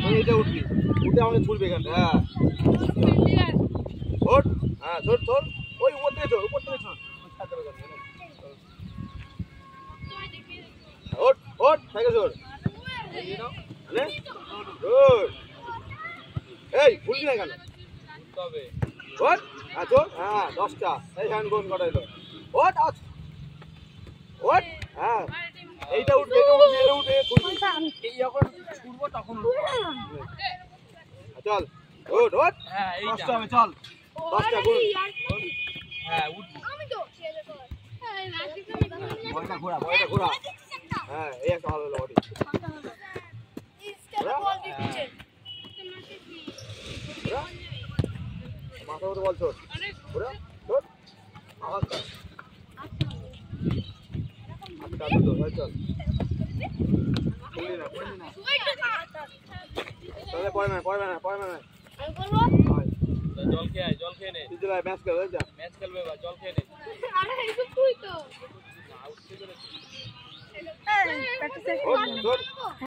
এইটা উঠবি, উঠে আমাকে ছুটবে এখানে। হ্যাঁ ছোট, হ্যাঁ ছোট ছোট, ওই উপর থেকে ছোট, উপর থেকে ছোট। ওঠ ওঠ, সাইকেল ছোট। এই ভুলবি না কেন? ওঠ, হ্যাঁ চল, হ্যাঁ 10টা। এই হ্যান্ড গোন কটা এলো। ওঠ আজ, ওঠ, হ্যাঁ এইটা উঠবে, এটা উঠবে, এটা উঠবে, এই যখন ছুটবো তখন চল, ওঠ ওঠ, হ্যাঁ এইটা 10টা হবে, চল 10টা গুণ। হ্যাঁ উঠবি, বয়টা ঘোরা, বয়টা ঘোরা। হ্যাঁ এই একটা ভালো হলো বডি। মাথা মতো বল ছোট, ঘোরা ছোট, আওয়াজ কর। আমি কাটবো তো, চল পড়লি না, পড়লি না, তাহলে পড়ে না, পড়বে না, পড়বে না। আমি করবো, জল খেয়ে আয়, জল খেয়ে নে, তুই চলে ম্যাচ খেলবে, যা ম্যাচ খেলবে বা জল খেয়ে নে। আরে এই তো তুই তো আউট করে, এই প্র্যাকটিস করব।